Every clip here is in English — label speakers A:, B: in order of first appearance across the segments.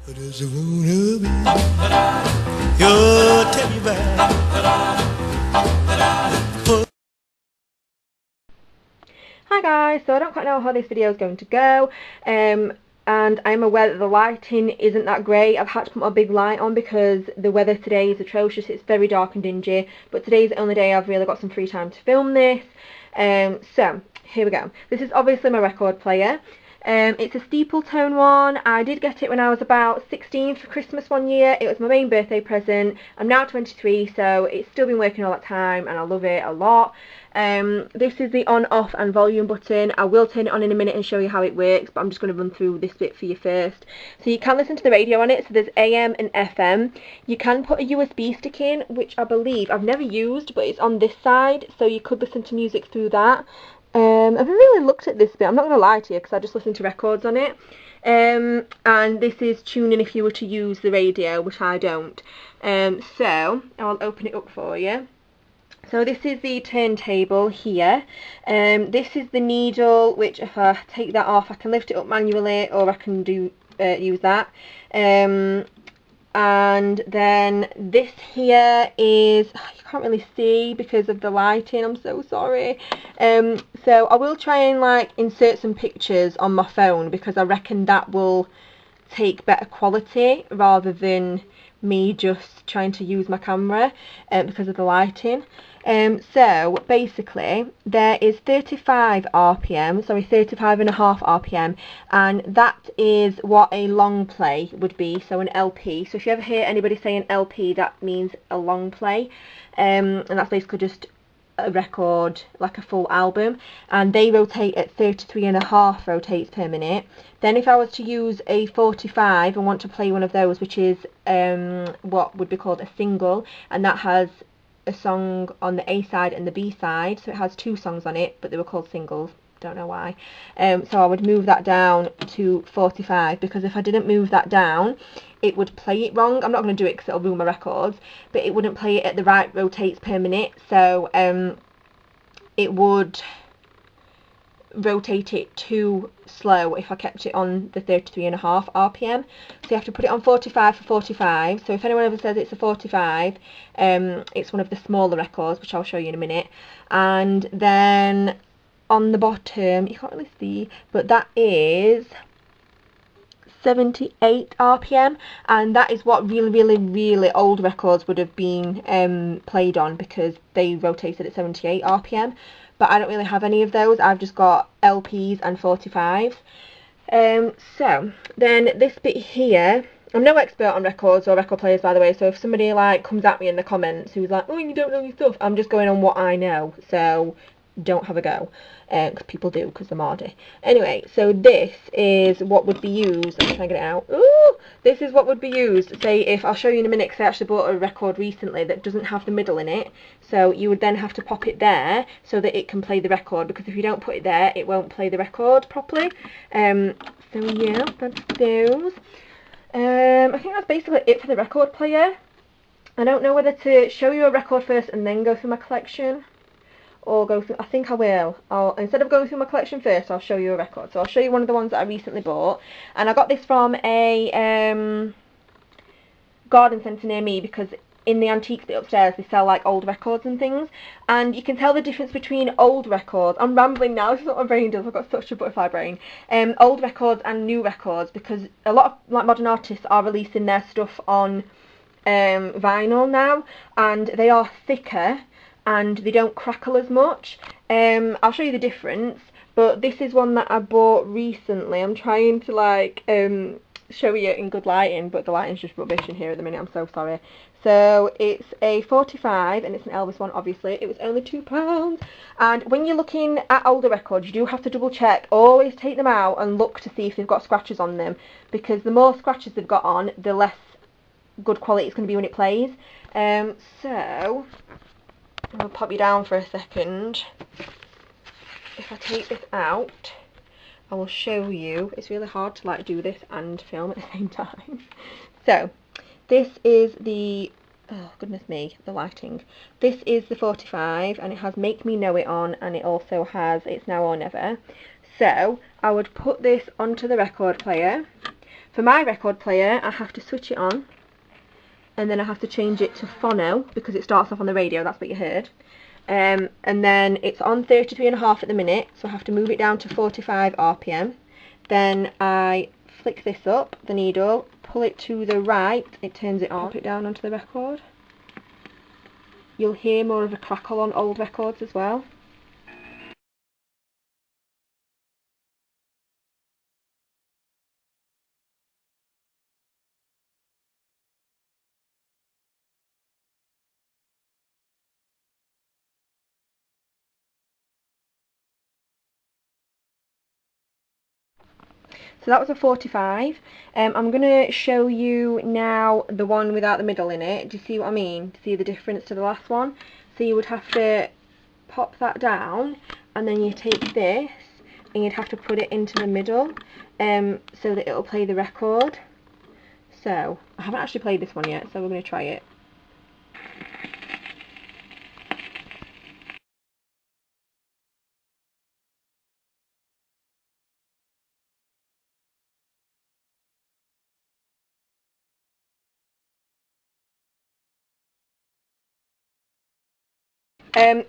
A: I just wanna be your teddy bear.
B: Hi guys, so I don't quite know how this video is going to go, and I'm aware that the lighting isn't that great. I've had to put my big light on because the weather today is atrocious. It's very dark and dingy, but today's the only day I've really got some free time to film this. So here we go. This is obviously my record player. It's a Steepletone one. I did get it when I was about 16 for Christmas one year. It was my main birthday present. I'm now 23, so it's still been working all that time and I love it a lot. This is the on, off and volume button. I will turn it on in a minute and show you how it works, but I'm just going to run through this bit for you first. So you can listen to the radio on it, so there's AM and FM. You can put a USB stick in, which I believe I've never used, but it's on this side, so you could listen to music through that. I've really looked at this bit, I'm not going to lie to you, because I just listen to records on it. And this is tuning if you were to use the radio, which I don't. So I'll open it up for you. So this is the turntable here. This is the needle, which if I take that off, I can lift it up manually, or I can use that. And then this here is, you can't really see because of the lighting, I'm so sorry. So I will try and like insert some pictures on my phone because I reckon that will take better quality rather than me just trying to use my camera because of the lighting. So basically there is 35 RPM, sorry 35.5 RPM, and that is what a long play would be, so an LP. So if you ever hear anybody say an LP, that means a long play, and that's basically just a record, like a full album, and they rotate at 33.5 rotates per minute. Then if I was to use a 45 and want to play one of those, which is what would be called a single, and that has a song on the A side and the B side, so it has two songs on it, but they were called singles, don't know why. So I would move that down to 45, because if I didn't move that down it would play it wrong. I'm not going to do it because it'll ruin my records, but it wouldn't play it at the right rotates per minute, so it would rotate it too slow if I kept it on the 33.5 RPM. So you have to put it on 45 for 45. So if anyone ever says it's a 45, it's one of the smaller records, which I'll show you in a minute. And then on the bottom, you can't really see, but that is 78 RPM, and that is what really old records would have been played on, because they rotated at 78 RPM. But I don't really have any of those. I've just got LPs and 45s. So then this bit here, I'm no expert on records or record players, by the way, so if somebody like comes at me in the comments who's like, oh, you don't know your stuff, I'm just going on what I know, so don't have a go, because people do, because they're mardy. Anyway, so this is what would be used, I'm trying to get it out. Ooh, this is what would be used, say if, I'll show you in a minute, because I actually bought a record recently that doesn't have the middle in it, so you would then have to pop it there so that it can play the record, because if you don't put it there, it won't play the record properly. So yeah, that's those. I think that's basically it for the record player. I don't know whether to show you a record first and then go through my collection, or go through, I think I will. Instead of going through my collection first, I'll show you a record. So I'll show you one of the ones that I recently bought, and I got this from a garden centre near me, because in the antiques bit upstairs they sell like old records and things, and you can tell the difference between old records. I'm rambling now, this is what my brain does, I've got such a butterfly brain. Old records and new records, because a lot of like modern artists are releasing their stuff on vinyl now, and they are thicker and they don't crackle as much. I'll show you the difference, but this is one that I bought recently. I'm trying to like show you in good lighting, but the lighting's just rubbish in here at the minute, I'm so sorry. So it's a 45 and it's an Elvis one, obviously. It was only £2, and when you're looking at older records you do have to double check, always take them out and look to see if they've got scratches on them, because the more scratches they've got on, the less good quality it's going to be when it plays. So I'll pop you down for a second. If I take this out, I will show you. It's really hard to like do this and film at the same time. So this is the, oh goodness me, the lighting. This is the 45 and it has Make Me Know It on, and it also has It's Now or Never. So I would put this onto the record player, For my record player, I have to switch it on, and then I have to change it to phono because it starts off on the radio. That's what you heard. And then it's on 33.5 at the minute, so I have to move it down to 45 RPM. Then I flick this up, the needle, pull it to the right, it turns it on, put it down onto the record. You'll hear more of a crackle on old records as well. So that was a 45. I'm going to show you now the one without the middle in it. Do you see what I mean? Do you see the difference to the last one? So you would have to pop that down, and then you take this and you'd have to put it into the middle so that it'll play the record. So I haven't actually played this one yet, so we're going to try it.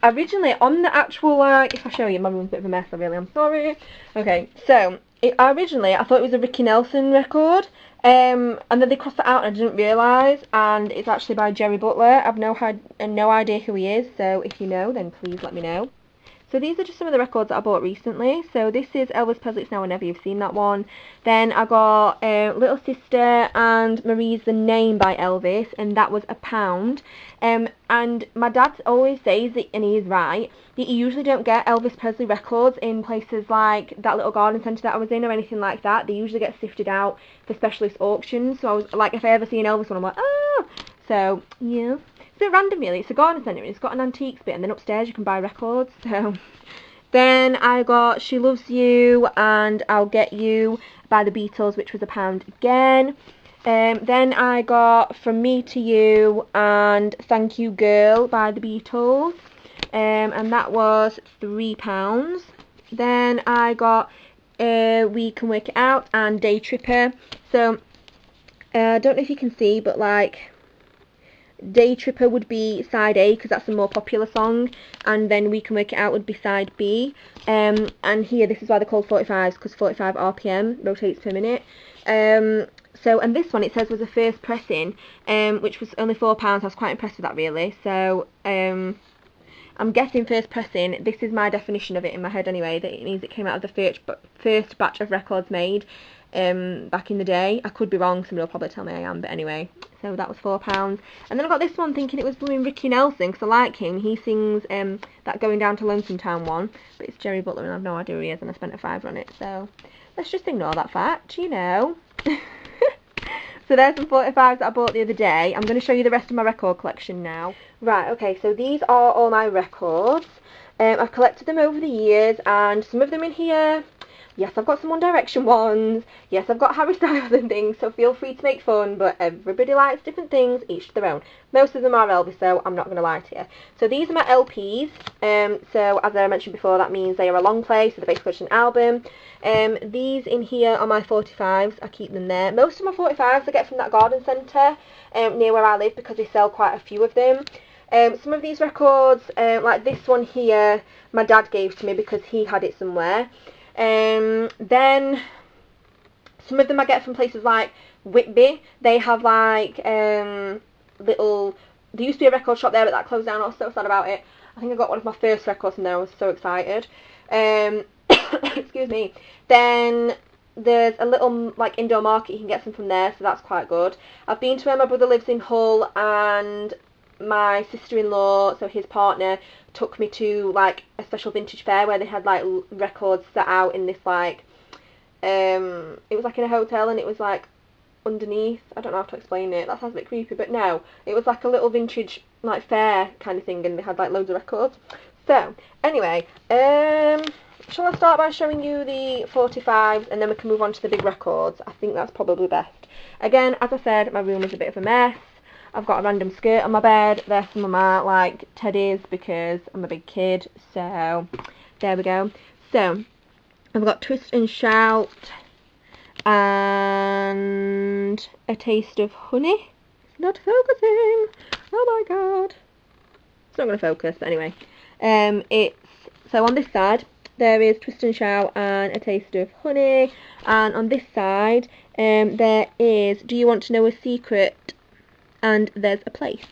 B: Originally on the actual, if I show you, my room's a bit of a mess, I'm sorry. Okay, so originally I thought it was a Ricky Nelson record, and then they crossed it out and I didn't realise, and it's actually by Jerry Butler. I've no idea who he is, so if you know, then please let me know. So these are just some of the records that I bought recently. So this is Elvis Presley, It's Now or Never, you've seen that one. Then I got Little Sister and Marie's The Name by Elvis, and that was £1. And my dad always says, that, and he is right, that you usually don't get Elvis Presley records in places like that little garden centre that I was in or anything like that. They usually get sifted out for specialist auctions. So I was like, if I ever see an Elvis one, I'm like, oh! So, yeah. It's a bit random really. It's a garden centre and it's got an antiques bit, and then upstairs you can buy records. So then I got She Loves You and I'll Get You by the Beatles, which was £1 again. Then I got From Me to You and Thank You Girl by the Beatles, and that was £3. Then I got We Can Work It Out and Day Tripper. So I don't know if you can see, but like Day Tripper would be side A because that's the more popular song, and then We Can Work It Out would be side B. And here, this is why they're called 45s, because 45 RPM rotates per minute. So, and this one, it says, was a first pressing, which was only £4. I was quite impressed with that, really. So I'm guessing first pressing, this is my definition of it in my head anyway, that it means it came out of the first batch of records made back in the day. I could be wrong, somebody will probably tell me I am, but anyway. So that was £4. And then I got this one thinking it was blooming Ricky Nelson, because I like him. He sings that Going Down to Lonesome Town one, but it's Jerry Butler and I've no idea who he is, and I spent £5 on it. So let's just ignore that fact, you know. So there's some 45s that I bought the other day. I'm going to show you the rest of my record collection now. Right, okay, so these are all my records. I've collected them over the years, and some of them in here, yes, I've got some One Direction ones, yes, I've got Harry Styles and things, so feel free to make fun, but everybody likes different things, each to their own. Most of them are Elvis, so I'm not going to lie to you. So these are my LPs, so as I mentioned before, that means they are a long play, so they're basically just an album. These in here are my 45s, I keep them there. Most of my 45s I get from that garden centre near where I live, because they sell quite a few of them. Some of these records, like this one here, my dad gave to me because he had it somewhere. Then some of them I get from places like Whitby. They have like little, there used to be a record shop there, but that closed down. I was so sad about it. I think I got one of my first records from there. I was so excited. Excuse me. Then there's a little like indoor market, you can get some from there, so that's quite good. I've been to where my brother lives in Hull, and my sister-in-law, so his partner, took me to like a special vintage fair where they had like records set out in this like it was like in a hotel, and it was like underneath, I don't know how to explain it, that sounds a bit creepy, but no, it was like a little vintage like fair kind of thing, and they had like loads of records. So anyway, shall I start by showing you the 45s and then we can move on to the big records? I think that's probably best. Again, as I said, my room is a bit of a mess. I've got a random skirt on my bed. There's some of my like teddies because I'm a big kid. So there we go. So I've got Twist and Shout, and A Taste of Honey. It's not focusing. Oh my god. It's not going to focus, but anyway. So on this side there is Twist and Shout and A Taste of Honey, and on this side there is Do You Want to Know a Secret and There's a Place.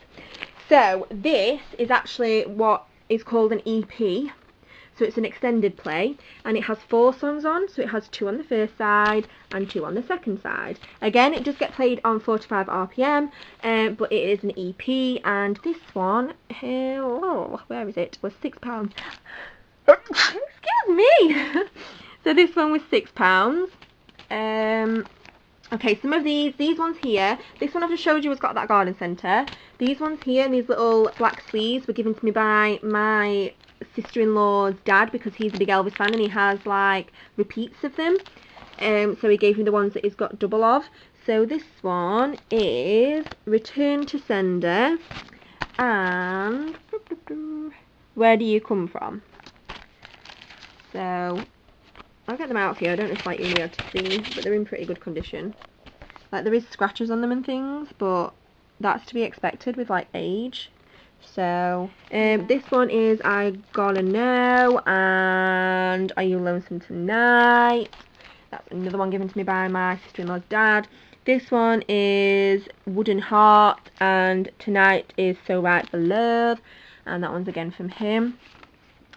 B: So this is actually what is called an EP. So it's an extended play, and it has 4 songs on, so it has 2 on the first side and 2 on the second side. Again, it does get played on 45 RPM, but it is an EP, and this one, where is it, was £6. Excuse me! So this one was £6. Okay, some of these ones here, this one I've just showed you has got that garden centre. These ones here, these little black sleeves were given to me by my sister-in-law's dad, because he's a big Elvis fan and he has like repeats of them. So he gave me the ones that he's got double of. So this one is Return to Sender and Where Do You Come From? So I'll get them out for you. I don't know if like you'll be able to see, but they're in pretty good condition. Like there is scratches on them and things, but that's to be expected with like age. So this one is I Gotta Know and Are You Lonesome Tonight? That's another one given to me by my sister-in-law's dad. This one is Wooden Heart and Tonight Is So Right for Love, and that one's again from him.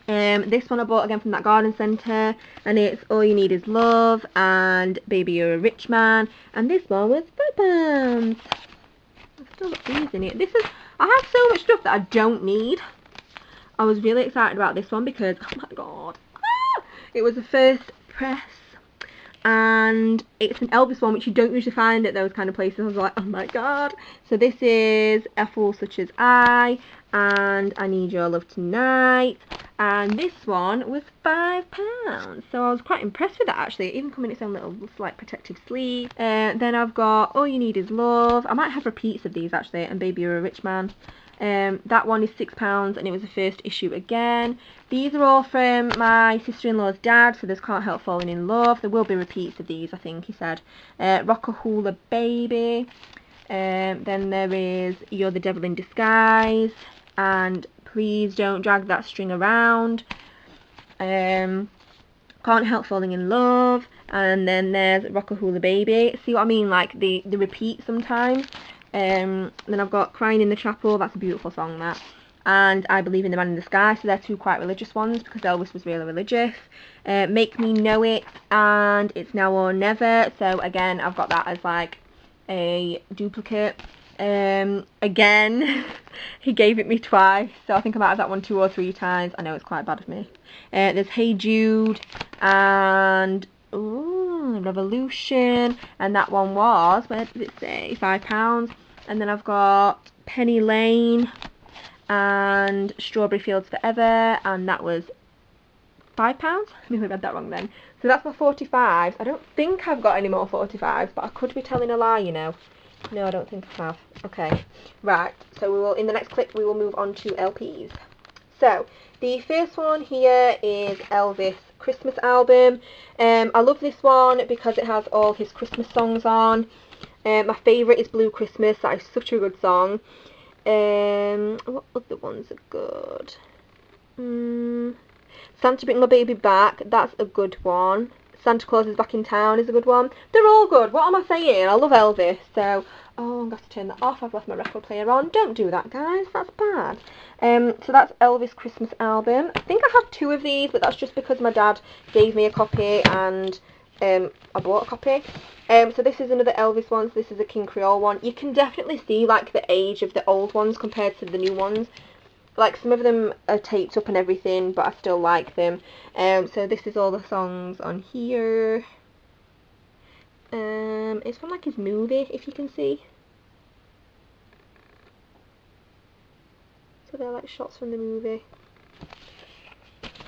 B: This one I bought again from that garden centre, and it's All You Need Is Love and Baby You're a Rich Man, and this one was £5. I've still got these in it. I have so much stuff that I don't need. I was really excited about this one because, oh my god, it was the first press, and it's an Elvis one which you don't usually find at those kind of places. I was like, oh my god. So this is A Fool Such As I and I Need Your Love Tonight, and this one was £5. So I was quite impressed with that actually. It even come in its own little like protective sleeve. Then I've got All You Need Is Love. I might have repeats of these actually, and Baby You're a Rich Man. That one is £6 and it was the first issue again. These are all from my sister-in-law's dad, so there's Can't Help Falling in Love. There will be repeats of these, I think he said. Rockahula Baby. Then there is You're the Devil in Disguise and Please Don't Drag That String Around. Can't Help Falling in Love, and then there's Rockahula Baby. See what I mean, like the repeat sometimes. Then I've got Crying in the Chapel, that's a beautiful song that, and I Believe in the Man in the Sky, so they're 2 quite religious ones because Elvis was really religious. Make Me Know It and It's Now or Never, so again I've got that as like a duplicate. Again he gave it me twice, so I think I might have that one 2 or 3 times. I know it's quite bad of me. There's Hey Jude and Revolution, and that one was, where did it say, £5. And then I've got Penny Lane and Strawberry Fields Forever, and that was £5. Maybe I read that wrong then. So that's my 45s. I don't think I've got any more 45s, but I could be telling a lie, you know. No, I don't think I have. Okay, right. So we will, in the next clip, we will move on to LPs. So the first one here is Elvis Christmas album. I love this one because it has all his Christmas songs on. My favourite is Blue Christmas. That is such a good song. What other ones are good? Santa Bring My Baby Back. That's a good one. Santa Claus Is Back in Town is a good one. They're all good. What am I saying? I love Elvis. So, oh, I'm going to have to turn that off. I've left my record player on. Don't do that, guys. That's bad. So that's Elvis Christmas album. I think I have 2 of these, but that's just because my dad gave me a copy and I bought a copy. So this is another Elvis one. So this is a King Creole one. You can definitely see like the age of the old ones compared to the new ones. Like some of them are taped up and everything, but I still like them. So this is all the songs on here. It's from like his movie, if you can see. So they're like shots from the movie.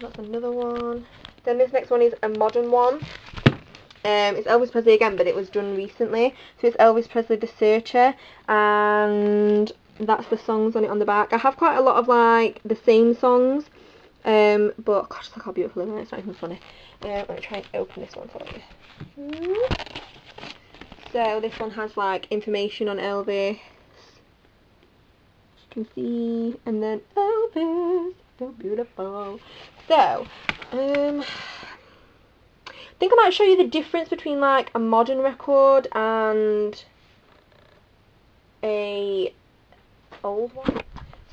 B: That's another one. Then this next one is a modern one. It's Elvis Presley again, but it was done recently. So it's Elvis Presley The Searcher, and that's the songs on it on the back. I have quite a lot of like the same songs, but gosh, look how beautiful it is. It's not even funny. Let me try and open this one for you. So this one has like information on Elvis, you can see, and then Elvis, so beautiful. So, I think I might show you the difference between like a modern record and a old one.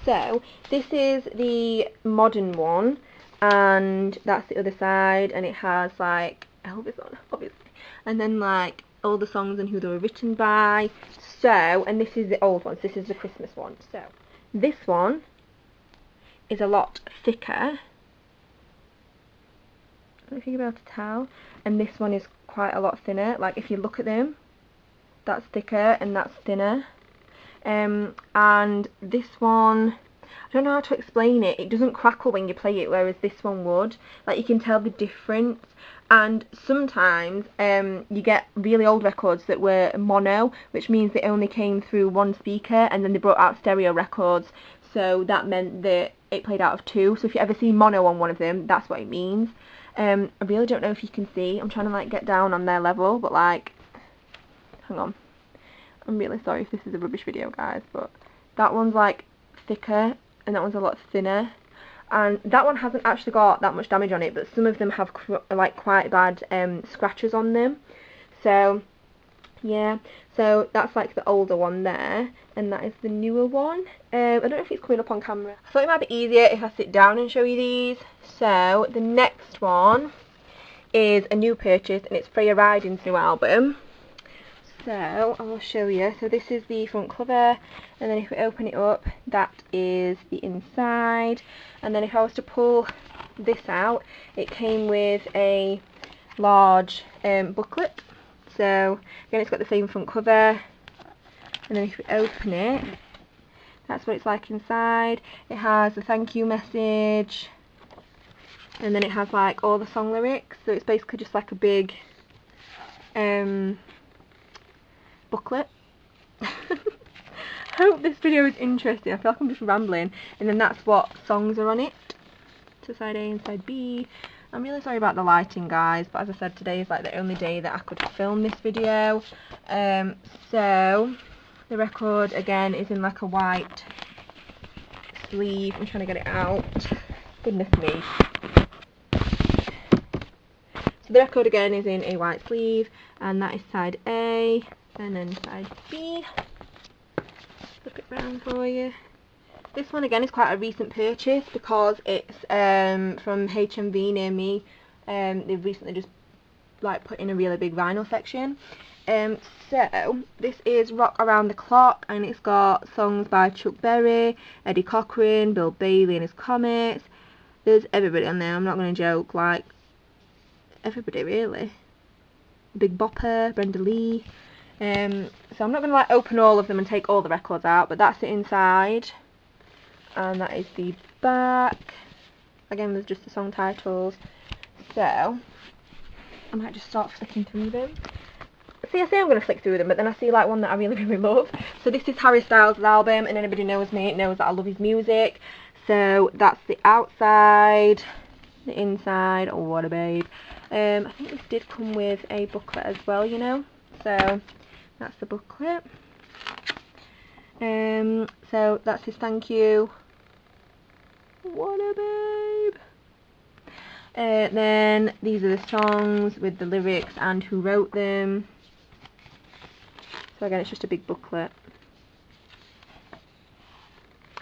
B: So this is the modern one, and that's the other side, and it has like Elvis on, obviously, and then like all the songs and who they were written by. So, and this is the old one, so this is the Christmas one. So this one is a lot thicker. I don't know if you'll be able to tell. And this one is quite a lot thinner. Like if you look at them, that's thicker and that's thinner. And this one, I don't know how to explain it. It doesn't crackle when you play it, whereas this one would. Like you can tell the difference. And sometimes you get really old records that were mono, which means they only came through one speaker, and then they brought out stereo records. So that meant that it played out of two. So if you ever see mono on one of them, that's what it means. I really don't know if you can see. I'm trying to like get down on their level, but like, hang on. I'm really sorry if this is a rubbish video, guys, but that one's like thicker and that one's a lot thinner. And that one hasn't actually got that much damage on it, but some of them have like quite bad scratches on them. So yeah, so that's like the older one there, and that is the newer one. I don't know if it's coming up on camera. I thought it might be easier if I sit down and show you these. So the next one is a new purchase, and it's Freya Riding's new album. So I'll show you. So this is the front cover, and then if we open it up, that is the inside. And then if I was to pull this out, it came with a large booklet. So again, it's got the same front cover, and then if we open it, that's what it's like inside. It has a thank you message, and then it has like all the song lyrics. So it's basically just like a big booklet. Hope this video is interesting. I feel like I'm just rambling. And then that's what songs are on it. So side A and side B. I'm really sorry about the lighting, guys, but as I said, today is like the only day that I could film this video. So the record again is in like a white sleeve. I'm trying to get it out. Goodness me. So the record again is in a white sleeve, and that is side A, and then side B. Flip it round for you. This one again is quite a recent purchase because it's from HMV near me. They've recently just like put in a really big vinyl section. So this is Rock Around the Clock, and it's got songs by Chuck Berry, Eddie Cochran, Bill Bailey and his Comets. There's everybody on there. I'm not going to joke, like everybody really. Big Bopper, Brenda Lee. So I'm not going to like open all of them and take all the records out, but that's it inside. And that is the back. Again, there's just the song titles. So I might just start flicking through them. See, I say I'm going to flick through them, but then I see like one that I really, really love. So this is Harry Styles' album, and anybody knows me knows that I love his music. So that's the outside, the inside. Oh, what a babe. I think this did come with a booklet as well, you know. So that's the booklet. So that's his thank you. What a babe. Then these are the songs with the lyrics and who wrote them. So again, it's just a big booklet.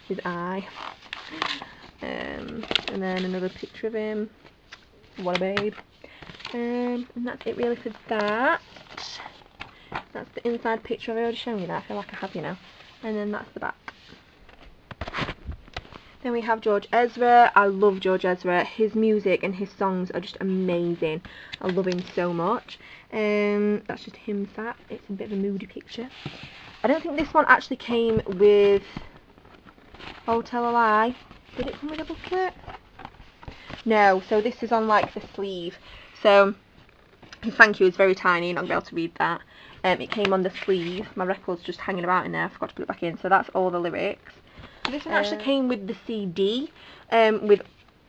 B: His eye. And then another picture of him. What a babe. And that's it really for that. That's the inside picture. I've already shown you that. I feel like I have, you know. And then that's the back. Then we have George Ezra. I love George Ezra. His music and his songs are just amazing. I love him so much. That's just him sat. It's a bit of a moody picture. I don't think this one actually came with... Oh, tell a lie. Did it come with a booklet? No, so this is on like the sleeve. So his thank you is very tiny. You're not going to be able to read that. It came on the sleeve. My record's just hanging about in there. I forgot to put it back in. So that's all the lyrics. This one actually came with the CD, with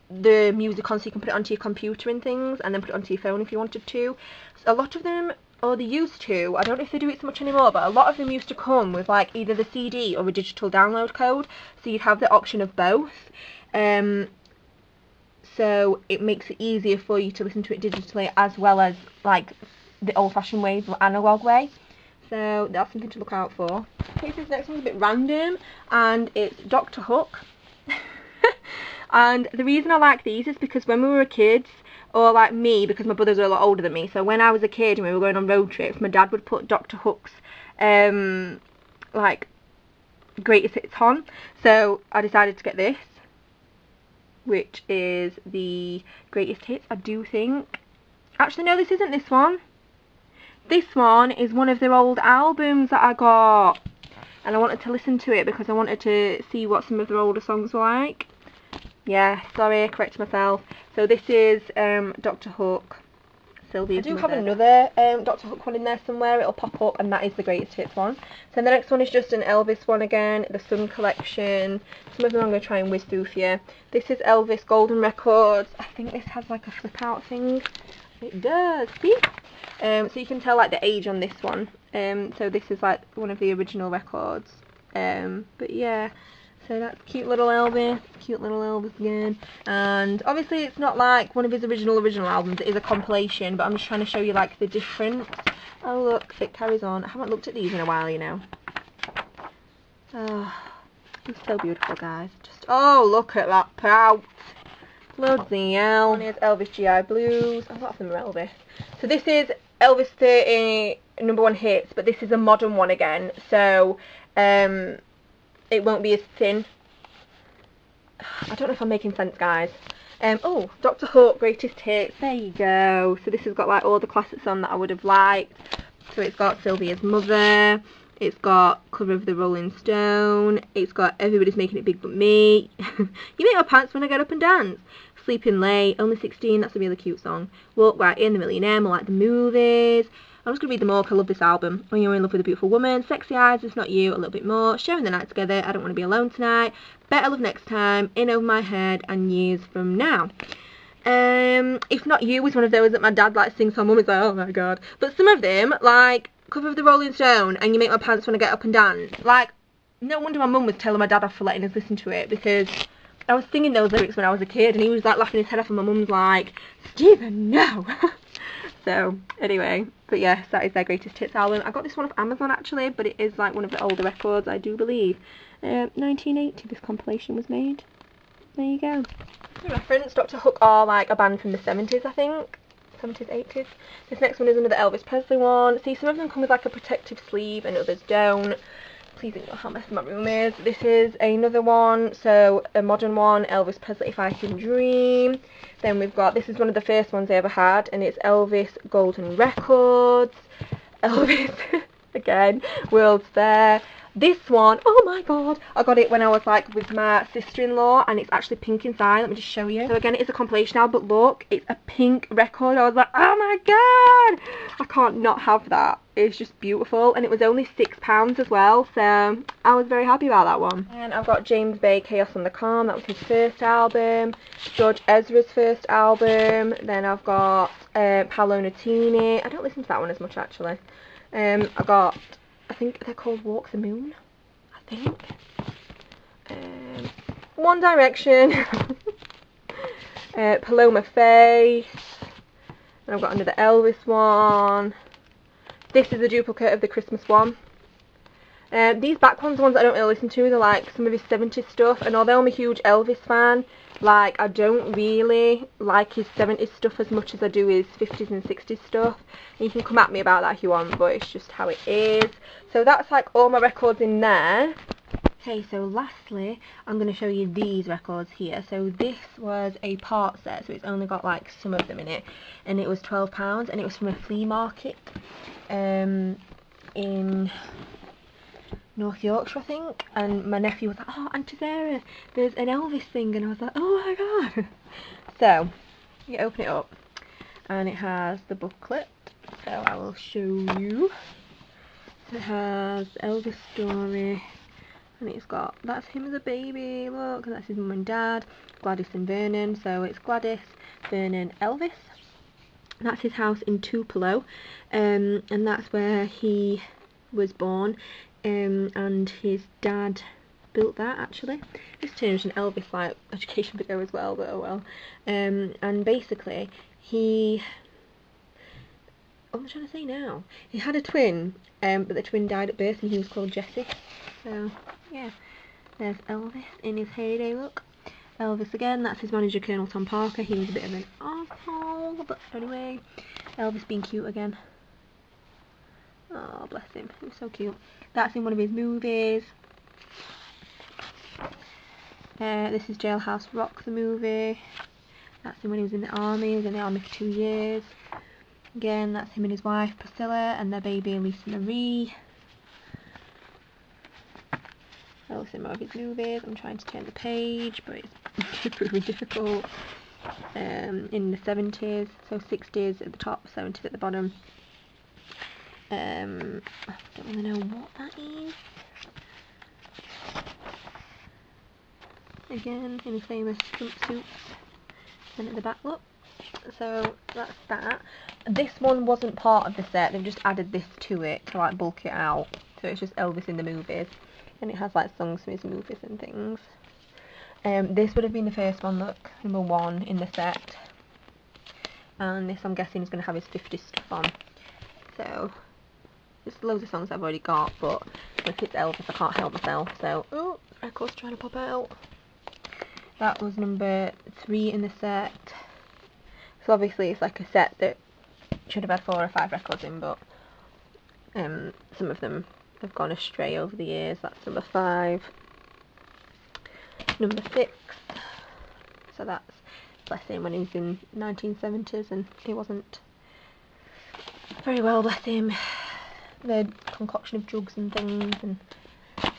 B: the music on, so you can put it onto your computer and things, and then put it onto your phone if you wanted to. So a lot of them, or they used to, I don't know if they do it so much anymore, but a lot of them used to come with like either the CD or a digital download code, so you'd have the option of both. So it makes it easier for you to listen to it digitally as well as like the old-fashioned way, the analog way. So that's something to look out for. Okay, so this next one's a bit random, and it's Doctor Hook. And the reason I like these is because when we were kids, or like me, because my brothers are a lot older than me, so when I was a kid and we were going on road trips, my dad would put Doctor Hook's like greatest hits on. So I decided to get this, which is the greatest hits, I do think. Actually, no, this isn't this one. This one is one of their old albums that I got, and I wanted to listen to it because I wanted to see what some of their older songs were like. Yeah, sorry, I corrected myself. So this is Doctor Hook, Sylvia's Mother. I do have another Doctor Hook one in there somewhere, it'll pop up, and that is the greatest hits one. So the next one is just an Elvis one again, the Sun Collection. Some of them I'm going to try and whiz through for you. This is Elvis Golden Records. I think this has like a flip out thing. It does, see? So you can tell like the age on this one. So this is like one of the original records. But yeah, so that's cute little Elvis again. And obviously it's not like one of his original albums, it is a compilation, but I'm just trying to show you like the difference. Oh look, it carries on. I haven't looked at these in a while, you know. Oh, it's so beautiful, guys. Just, oh, look at that pout. Bloody hell. Here's Elvis GI Blues. A lot of them are Elvis. So this is Elvis 30 #1 hits, but this is a modern one again. So it won't be as thin. I don't know if I'm making sense, guys. Oh, Doctor Hook Greatest Hits. There you go. So this has got like all the classics on that I would have liked. So it's got Sylvia's Mother. It's got Cover of the Rolling Stone. It's got Everybody's Making It Big But Me. You Make My Pants When I Get Up and Dance. Sleeping Late. Only 16. That's a really cute song. Walk Right In. The Millionaire. More Like the Movies. I'm just going to read them all because I love this album. When You're in Love with a Beautiful Woman. Sexy Eyes. If Not You. A Little Bit More. Sharing the Night Together. I Don't Want to Be Alone Tonight. Better Love Next Time. In Over My Head. And Years From Now. If Not You was one of those that my dad like sings, so my mum is like, oh my god. But some of them, like Cover of the Rolling Stone and You Make My Pants When I Get Up and Dance, like, no wonder my mum was telling my dad off for letting us listen to it, because I was singing those lyrics when I was a kid and he was like laughing his head off and my mum's like, Stephen, no. So anyway, but yes, that is their greatest hits album. I got this one off Amazon actually, but it is like one of the older records, I do believe. 1980 this compilation was made. There you go. For reference, Doctor Hook are like a band from the 70s, I think. 70s, 80s. This next one is another Elvis Presley one. See, some of them come with like a protective sleeve and others don't. Please ignore how messy my room is. This is another one, so a modern one, Elvis Presley If I Can Dream. Then we've got, this is one of the first ones I ever had, and it's Elvis Golden Records. Elvis, again, World's Fair. This one, oh my god, I got it when I was like with my sister-in-law, and it's actually pink inside. Let me just show you. So again, it is a compilation album, but look, it's a pink record. I was like, oh my god, I can't not have that. It's just beautiful, and it was only £6 as well, so I was very happy about that one. And I've got James Bay, Chaos on the Calm. That was his first album. George Ezra's first album. Then I've got Paolo Nutini. I don't listen to that one as much actually. I got, I think they're called Walk the Moon, I think. One Direction. Paloma Faith. And I've got another Elvis one. This is a duplicate of the Christmas one. These back ones, the ones I don't really listen to, they're like some of his 70s stuff, and although I'm a huge Elvis fan, like I don't really like his 70s stuff as much as I do his 50s and 60s stuff. And you can come at me about that if you want, but it's just how it is. So that's like all my records in there. Okay, so lastly, I'm going to show you these records here. So this was a part set, so it's only got like some of them in it, and it was £12, and it was from a flea market in North Yorkshire, I think. And my nephew was like, oh, Auntie Sarah, there's an Elvis thing, and I was like, oh my god. So you open it up, and it has the booklet, so I will show you. So it has Elvis story. And it's got, that's him as a baby, look, that's his mum and dad, Gladys and Vernon, so it's Gladys, Vernon, Elvis. That's his house in Tupelo, and that's where he was born, and his dad built that actually. This turned into an Elvis like education video as well, but oh well. And basically he, what am I trying to say now? He had a twin, but the twin died at birth and he was called Jesse. So yeah, there's Elvis in his heyday look. Elvis again, that's his manager Colonel Tom Parker. He was a bit of an asshole, but anyway, Elvis being cute again. Oh, bless him, he was so cute. That's in one of his movies. This is Jailhouse Rock, the movie. That's him when he was in the army. He was in the army for 2 years. Again, that's him and his wife Priscilla and their baby Lisa Marie. I'll see more of his movies. I'm trying to turn the page, but it's proving difficult. In the 70s, so 60s at the top, 70s at the bottom. I don't really know what that is. Again, in his famous jumpsuits. Then at the back, look. So that's that. This one wasn't part of the set, they've just added this to it to like bulk it out. So it's just Elvis in the movies. And it has like songs from his movies and things. This would have been the first one, look, number 1 in the set. And this I'm guessing is going to have his 50s stuff on. So, there's loads of songs I've already got, but if it's Elvis I can't help myself. So, oh, the record's trying to pop out. That was number 3 in the set. So obviously it's like a set that should have had 4 or 5 records in, but some of them have gone astray over the years. That's number 5. Number 6. So that's, bless him, when he was in 1970s and he wasn't very well, bless him. The concoction of drugs and things, and I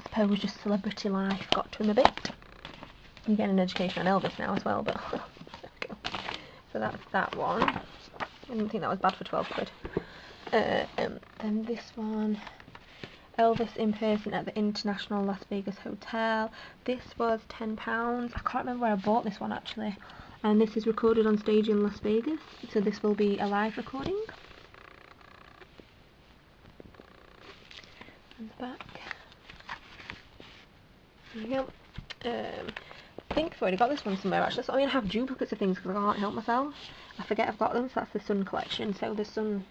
B: suppose just celebrity life got to him a bit. You get an education on Elvis now as well, but there we go. So that's that one. I didn't think that was bad for 12 quid. Then this one, Elvis in person at the International Las Vegas Hotel. This was £10. I can't remember where I bought this one actually. And this is recorded on stage in Las Vegas, so this will be a live recording. And the back. There you go. I think I've already got this one somewhere actually, so I'm going to have duplicates of things because I can't help myself. I forget I've got them, so that's the Sun collection. So the Sun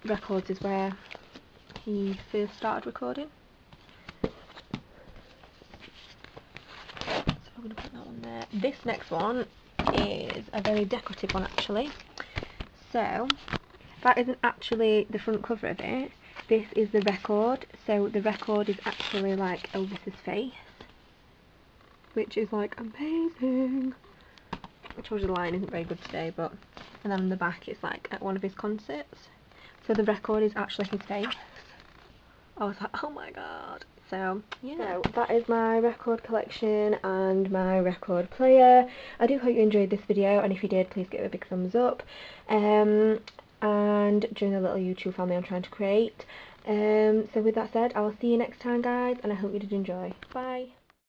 B: Records is where he first started recording. So I'm going to put that one there. This next one is a very decorative one actually. So that isn't actually the front cover of it. This is the record. So the record is actually like Elvis's face, which is like amazing. I told you the line isn't very good today, but and then on the back it's like at one of his concerts. So the record is actually his face. I was like, oh my god. So yeah, so that is my record collection and my record player. I do hope you enjoyed this video, and if you did, please give it a big thumbs up. And join the little YouTube family I'm trying to create. So with that said, I will see you next time guys, and I hope you did enjoy. Bye.